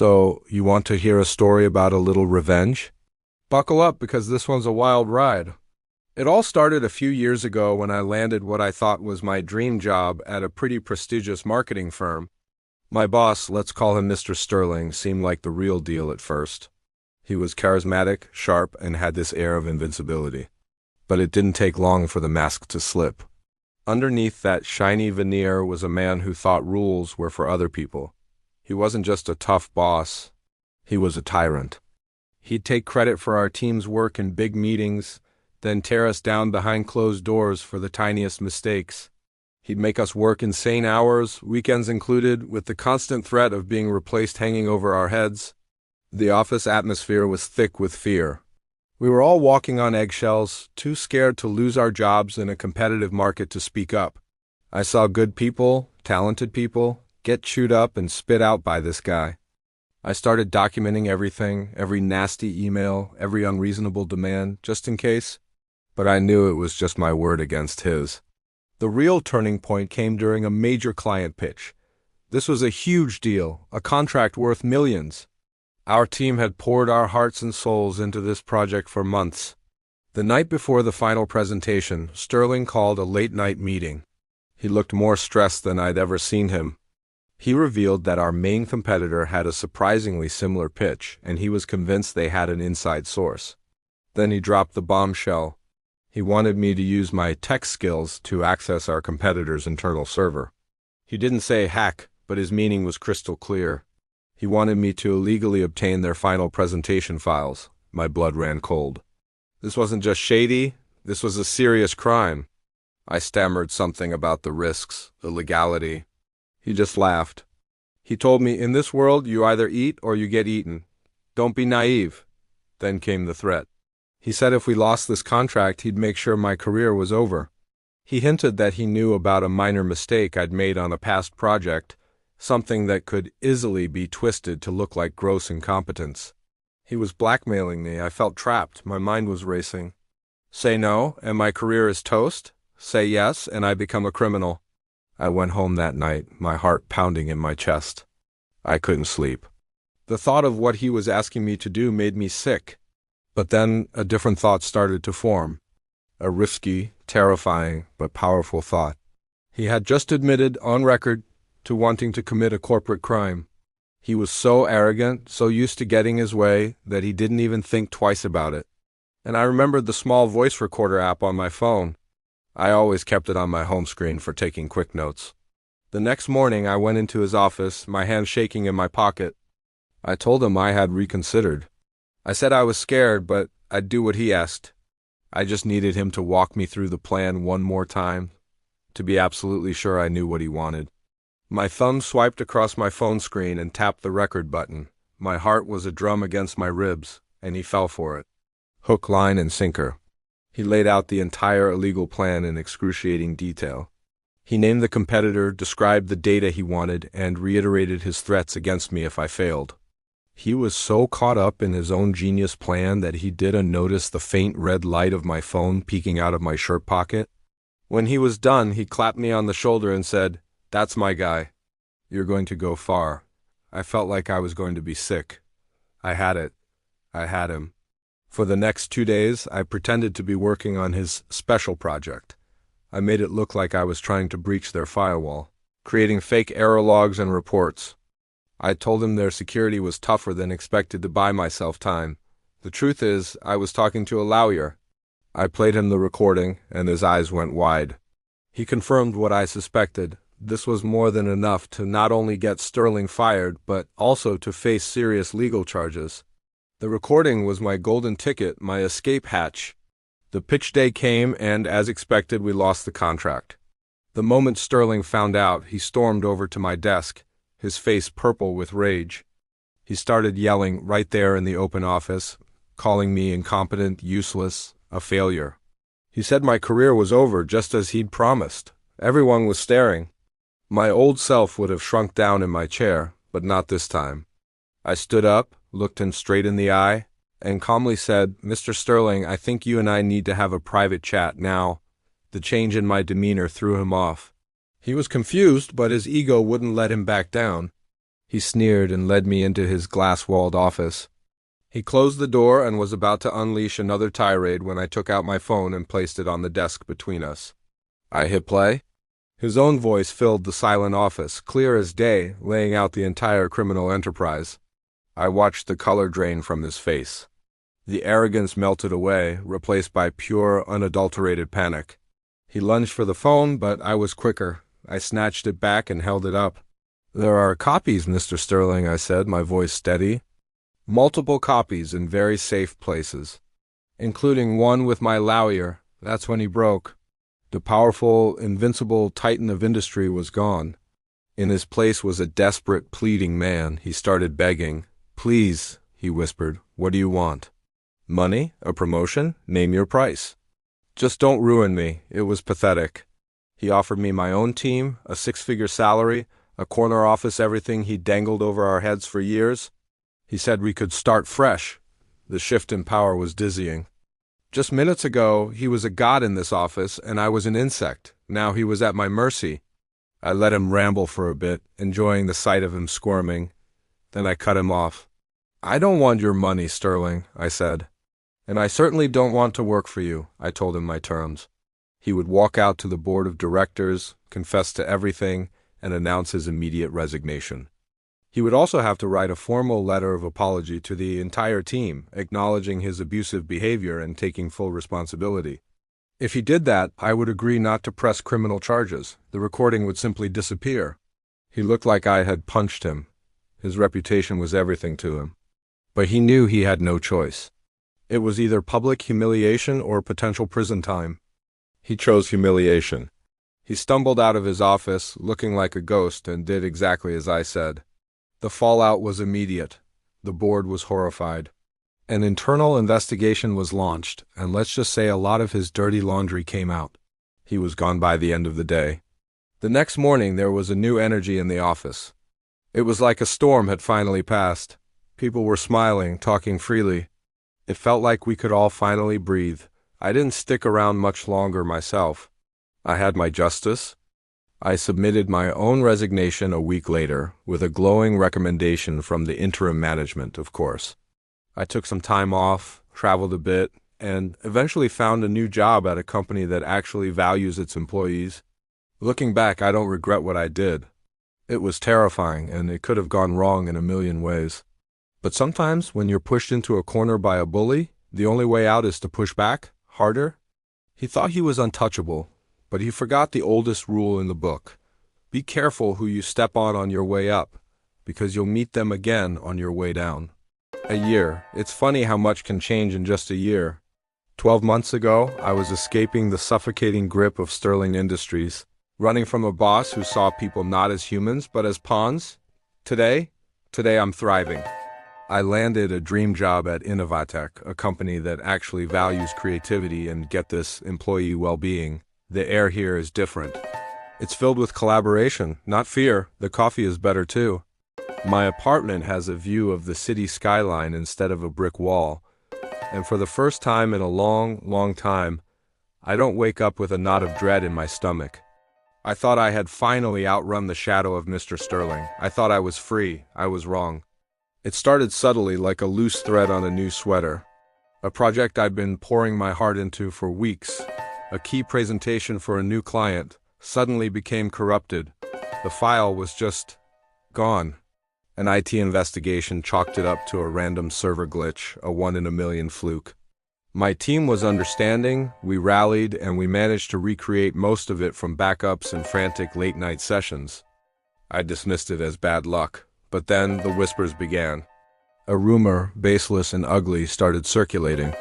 So, you want to hear a story about a little revenge? Buckle up because this one's a wild ride. It all started a few years ago when I landed what I thought was my dream job at a pretty prestigious marketing firm. My boss, let's call him Mr. Sterling, seemed like the real deal at first. He was charismatic, sharp, and had this air of invincibility. But it didn't take long for the mask to slip. Underneath that shiny veneer was a man who thought rules were for other people. He wasn't just a tough boss, he was a tyrant. He'd take credit for our team's work in big meetings, then tear us down behind closed doors for the tiniest mistakes. He'd make us work insane hours, weekends included, with the constant threat of being replaced hanging over our heads. The office atmosphere was thick with fear. We were all walking on eggshells, too scared to lose our jobs in a competitive market to speak up. I saw good people, talented people, get chewed up and spit out by this guy. I started documenting everything, every nasty email, every unreasonable demand, just in case. But I knew it was just my word against his. The real turning point came during a major client pitch. This was a huge deal, a contract worth millions. Our team had poured our hearts and souls into this project for months. The night before the final presentation, Sterling called a late-night meeting. He looked more stressed than I'd ever seen him. He revealed that our main competitor had a surprisingly similar pitch, and he was convinced they had an inside source. Then he dropped the bombshell. He wanted me to use my tech skills to access our competitor's internal server. He didn't say hack, but his meaning was crystal clear. He wanted me to illegally obtain their final presentation files. My blood ran cold. This wasn't just shady, this was a serious crime. I stammered something about the risks, the legality. He just laughed. He told me, in this world, you either eat or you get eaten. Don't be naive. Then came the threat. He said if we lost this contract, he'd make sure my career was over. He hinted that he knew about a minor mistake I'd made on a past project, something that could easily be twisted to look like gross incompetence. He was blackmailing me. I felt trapped. My mind was racing. Say no, and my career is toast. Say yes, and I become a criminal. I went home that night, my heart pounding in my chest. I couldn't sleep. The thought of what he was asking me to do made me sick. But then a different thought started to form. A risky, terrifying, but powerful thought. He had just admitted, on record, to wanting to commit a corporate crime. He was so arrogant, so used to getting his way, that he didn't even think twice about it. And I remembered the small voice recorder app on my phone. I always kept it on my home screen for taking quick notes. The next morning I went into his office, my hand shaking in my pocket. I told him I had reconsidered. I said I was scared, but I'd do what he asked. I just needed him to walk me through the plan one more time, to be absolutely sure I knew what he wanted. My thumb swiped across my phone screen and tapped the record button. My heart was a drum against my ribs, and he fell for it. Hook, line, and sinker. He laid out the entire illegal plan in excruciating detail. He named the competitor, described the data he wanted, and reiterated his threats against me if I failed. He was so caught up in his own genius plan that he didn't notice the faint red light of my phone peeking out of my shirt pocket. When he was done, he clapped me on the shoulder and said, "That's my guy. You're going to go far." I felt like I was going to be sick. I had it. I had him. For the next 2 days, I pretended to be working on his special project. I made it look like I was trying to breach their firewall, creating fake error logs and reports. I told him their security was tougher than expected to buy myself time. The truth is, I was talking to a lawyer. I played him the recording, and his eyes went wide. He confirmed what I suspected. This was more than enough to not only get Sterling fired, but also to face serious legal charges. The recording was my golden ticket, my escape hatch. The pitch day came, and as expected, we lost the contract. The moment Sterling found out, he stormed over to my desk, his face purple with rage. He started yelling right there in the open office, calling me incompetent, useless, a failure. He said my career was over, just as he'd promised. Everyone was staring. My old self would have shrunk down in my chair, but not this time. I stood up, looked him straight in the eye, and calmly said, "Mr. Sterling, I think you and I need to have a private chat now." The change in my demeanor threw him off. He was confused, but his ego wouldn't let him back down. He sneered and led me into his glass-walled office. He closed the door and was about to unleash another tirade when I took out my phone and placed it on the desk between us. I hit play. His own voice filled the silent office, clear as day, laying out the entire criminal enterprise. I watched the color drain from his face. The arrogance melted away, replaced by pure, unadulterated panic. He lunged for the phone, but I was quicker. I snatched it back and held it up. "There are copies, Mr. Sterling," I said, my voice steady. "Multiple copies in very safe places, including one with my lawyer." That's when he broke. The powerful, invincible titan of industry was gone. In his place was a desperate, pleading man. He started begging. "Please," he whispered, "what do you want? Money? A promotion? Name your price. Just don't ruin me." It was pathetic. He offered me my own team, a six-figure salary, a corner office, everything he'd dangled over our heads for years. He said we could start fresh. The shift in power was dizzying. Just minutes ago, he was a god in this office, and I was an insect. Now he was at my mercy. I let him ramble for a bit, enjoying the sight of him squirming. Then I cut him off. "I don't want your money, Sterling," I said. "And I certainly don't want to work for you," I told him my terms. He would walk out to the board of directors, confess to everything, and announce his immediate resignation. He would also have to write a formal letter of apology to the entire team, acknowledging his abusive behavior and taking full responsibility. If he did that, I would agree not to press criminal charges. The recording would simply disappear. He looked like I had punched him. His reputation was everything to him. But he knew he had no choice. It was either public humiliation or potential prison time. He chose humiliation. He stumbled out of his office, looking like a ghost, and did exactly as I said. The fallout was immediate. The board was horrified. An internal investigation was launched, and let's just say a lot of his dirty laundry came out. He was gone by the end of the day. The next morning there was a new energy in the office. It was like a storm had finally passed. People were smiling, talking freely. It felt like we could all finally breathe. I didn't stick around much longer myself. I had my justice. I submitted my own resignation a week later, with a glowing recommendation from the interim management, of course. I took some time off, traveled a bit, and eventually found a new job at a company that actually values its employees. Looking back, I don't regret what I did. It was terrifying, and it could have gone wrong in a million ways. But sometimes, when you're pushed into a corner by a bully, the only way out is to push back, harder. He thought he was untouchable, but he forgot the oldest rule in the book. Be careful who you step on your way up, because you'll meet them again on your way down. A year. It's funny how much can change in just a year. 12 months ago, I was escaping the suffocating grip of Sterling Industries, running from a boss who saw people not as humans, but as pawns. Today I'm thriving. I landed a dream job at Innovatech, a company that actually values creativity and, get this, employee well-being. The air here is different. It's filled with collaboration, not fear. The coffee is better too. My apartment has a view of the city skyline instead of a brick wall. And for the first time in a long, long time, I don't wake up with a knot of dread in my stomach. I thought I had finally outrun the shadow of Mr. Sterling. I thought I was free. I was wrong. It started subtly, like a loose thread on a new sweater. A project I'd been pouring my heart into for weeks. A key presentation for a new client suddenly became corrupted. The file was just gone. An IT investigation chalked it up to a random server glitch, a 1-in-a-million fluke. My team was understanding, we rallied, and we managed to recreate most of it from backups and frantic late-night sessions. I dismissed it as bad luck, but then the whispers began. A rumor, baseless and ugly, started circulating.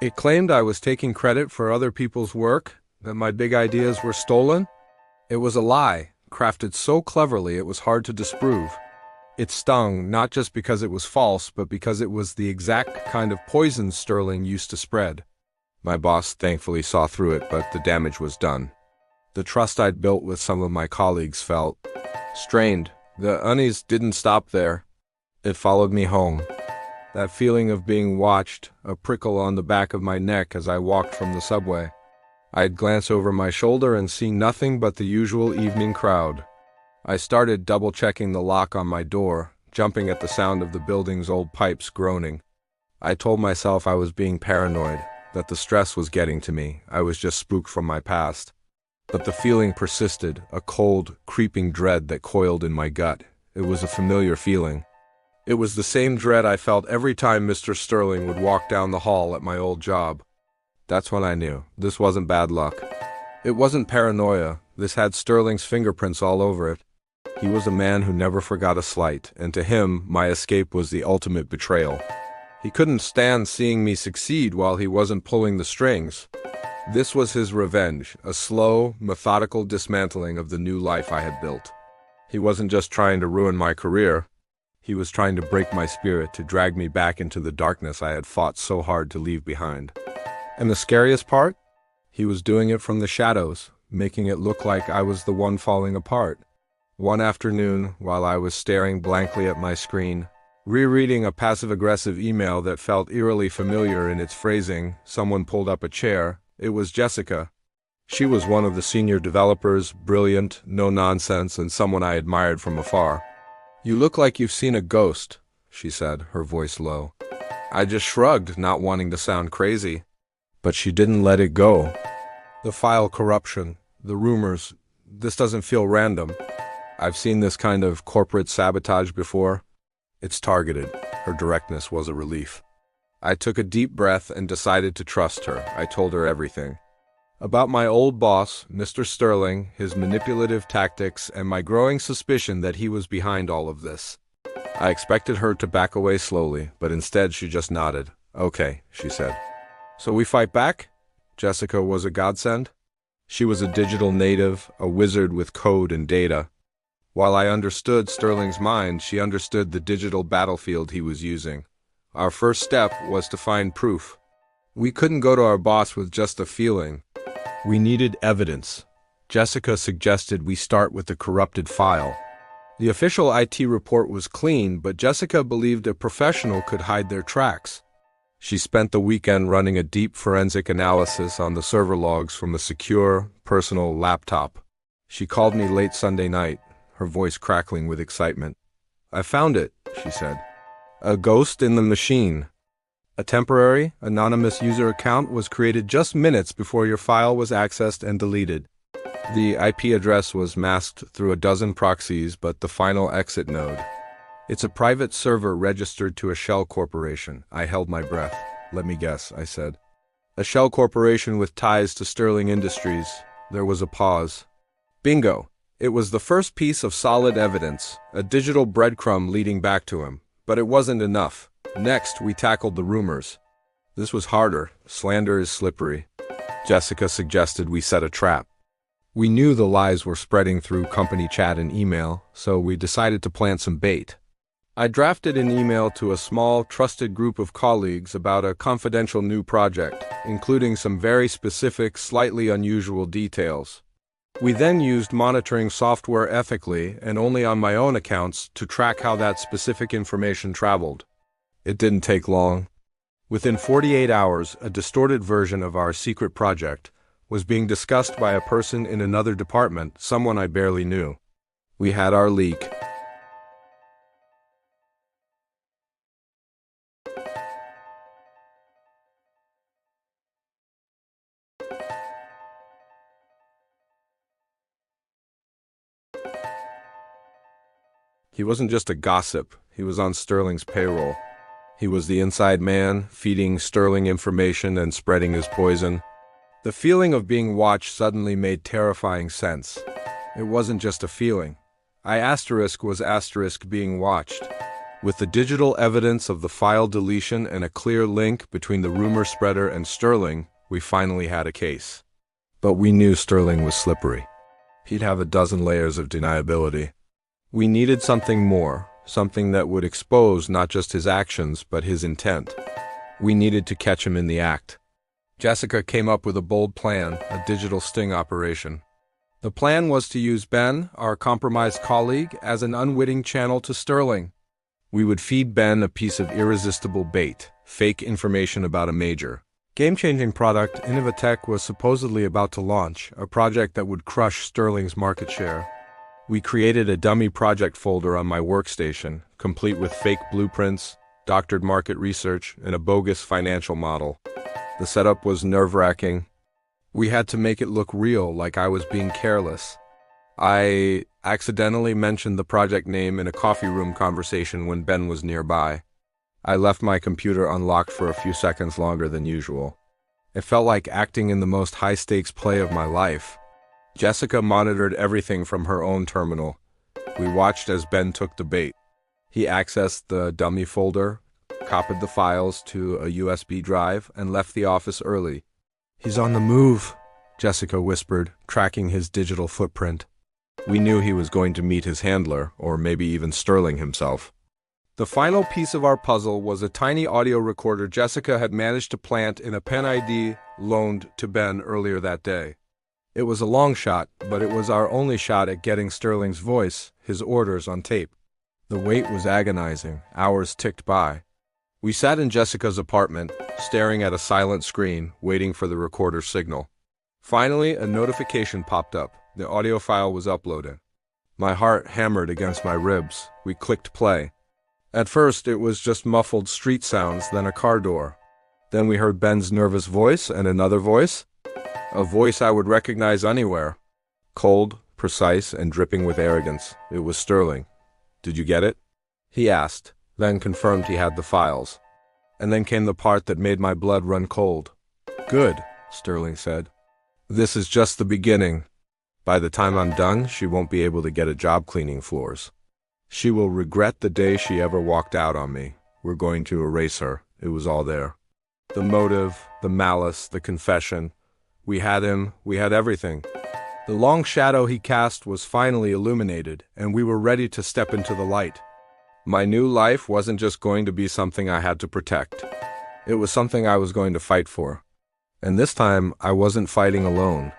It claimed I was taking credit for other people's work, that my big ideas were stolen. It was a lie, crafted so cleverly it was hard to disprove. It stung, not just because it was false, but because it was the exact kind of poison Sterling used to spread. My boss thankfully saw through it, but the damage was done. The trust I'd built with some of my colleagues felt strained. The unease didn't stop there. It followed me home. That feeling of being watched, a prickle on the back of my neck as I walked from the subway. I'd glance over my shoulder and see nothing but the usual evening crowd. I started double-checking the lock on my door, jumping at the sound of the building's old pipes groaning. I told myself I was being paranoid, that the stress was getting to me. I was just spooked from my past. But the feeling persisted, a cold, creeping dread that coiled in my gut. It was a familiar feeling. It was the same dread I felt every time Mr. Sterling would walk down the hall at my old job. That's when I knew. This wasn't bad luck. It wasn't paranoia. This had Sterling's fingerprints all over it. He was a man who never forgot a slight, and to him, my escape was the ultimate betrayal. He couldn't stand seeing me succeed while he wasn't pulling the strings. This was his revenge, a slow, methodical dismantling of the new life I had built. He wasn't just trying to ruin my career. He was trying to break my spirit, to drag me back into the darkness I had fought so hard to leave behind. And the scariest part? He was doing it from the shadows, making it look like I was the one falling apart. One afternoon, while I was staring blankly at my screen, rereading a passive-aggressive email that felt eerily familiar in its phrasing, someone pulled up a chair. It was Jessica. She was one of the senior developers, brilliant, no nonsense, and someone I admired from afar. "You look like you've seen a ghost," she said, her voice low. I just shrugged, not wanting to sound crazy. But she didn't let it go. "The file corruption, the rumors, this doesn't feel random. I've seen this kind of corporate sabotage before. It's targeted." Her directness was a relief. I took a deep breath and decided to trust her. I told her everything. About my old boss, Mr. Sterling, his manipulative tactics, and my growing suspicion that he was behind all of this. I expected her to back away slowly, but instead she just nodded. "Okay," she said. "So we fight back?" Jessica was a godsend. She was a digital native, a wizard with code and data. While I understood Sterling's mind, she understood the digital battlefield he was using. Our first step was to find proof. We couldn't go to our boss with just a feeling. We needed evidence. Jessica suggested we start with the corrupted file. The official IT report was clean, but Jessica believed a professional could hide their tracks. She spent the weekend running a deep forensic analysis on the server logs from a secure, personal laptop. She called me late Sunday night, her voice crackling with excitement. "I found it," she said. "A ghost in the machine. A temporary, anonymous user account was created just minutes before your file was accessed and deleted. The IP address was masked through a dozen proxies, but the final exit node. It's a private server registered to a shell corporation." I held my breath. "Let me guess," I said. "A shell corporation with ties to Sterling Industries." There was a pause. Bingo! It was the first piece of solid evidence, a digital breadcrumb leading back to him. But it wasn't enough. Next, we tackled the rumors. This was harder. Slander is slippery. Jessica suggested we set a trap. We knew the lies were spreading through company chat and email, so we decided to plant some bait. I drafted an email to a small, trusted group of colleagues about a confidential new project, including some very specific, slightly unusual details. We then used monitoring software ethically and only on my own accounts to track how that specific information traveled. It didn't take long. Within 48 hours, a distorted version of our secret project was being discussed by a person in another department, someone I barely knew. We had our leak. He wasn't just a gossip, he was on Sterling's payroll. He was the inside man, feeding Sterling information and spreading his poison. The feeling of being watched suddenly made terrifying sense. It wasn't just a feeling. I*was being watched. With the digital evidence of the file deletion and a clear link between the rumor spreader and Sterling, we finally had a case. But we knew Sterling was slippery. He'd have a dozen layers of deniability. We needed something more, something that would expose not just his actions, but his intent. We needed to catch him in the act. Jessica came up with a bold plan, a digital sting operation. The plan was to use Ben, our compromised colleague, as an unwitting channel to Sterling. We would feed Ben a piece of irresistible bait, fake information about a major, game-changing product Innovatech was supposedly about to launch, a project that would crush Sterling's market share. We created a dummy project folder on my workstation, complete with fake blueprints, doctored market research, and a bogus financial model. The setup was nerve-wracking. We had to make it look real, like I was being careless. I accidentally mentioned the project name in a coffee room conversation when Ben was nearby. I left my computer unlocked for a few seconds longer than usual. It felt like acting in the most high-stakes play of my life. Jessica monitored everything from her own terminal. We watched as Ben took the bait. He accessed the dummy folder, copied the files to a USB drive, and left the office early. "He's on the move," Jessica whispered, tracking his digital footprint. We knew he was going to meet his handler, or maybe even Sterling himself. The final piece of our puzzle was a tiny audio recorder Jessica had managed to plant in a pen ID loaned to Ben earlier that day. It was a long shot, but it was our only shot at getting Sterling's voice, his orders on tape. The wait was agonizing. Hours ticked by. We sat in Jessica's apartment, staring at a silent screen, waiting for the recorder's signal. Finally, a notification popped up. The audio file was uploaded. My heart hammered against my ribs. We clicked play. At first, it was just muffled street sounds, then a car door. Then we heard Ben's nervous voice and another voice. A voice I would recognize anywhere. Cold, precise, and dripping with arrogance. It was Sterling. "Did you get it?" he asked, then confirmed he had the files. And then came the part that made my blood run cold. "Good," Sterling said. "This is just the beginning. By the time I'm done, she won't be able to get a job cleaning floors. She will regret the day she ever walked out on me. We're going to erase her. It was all there. The motive, the malice, the confession. We had him, we had everything. The long shadow he cast was finally illuminated, and we were ready to step into the light. My new life wasn't just going to be something I had to protect. It was something I was going to fight for. And this time, I wasn't fighting alone.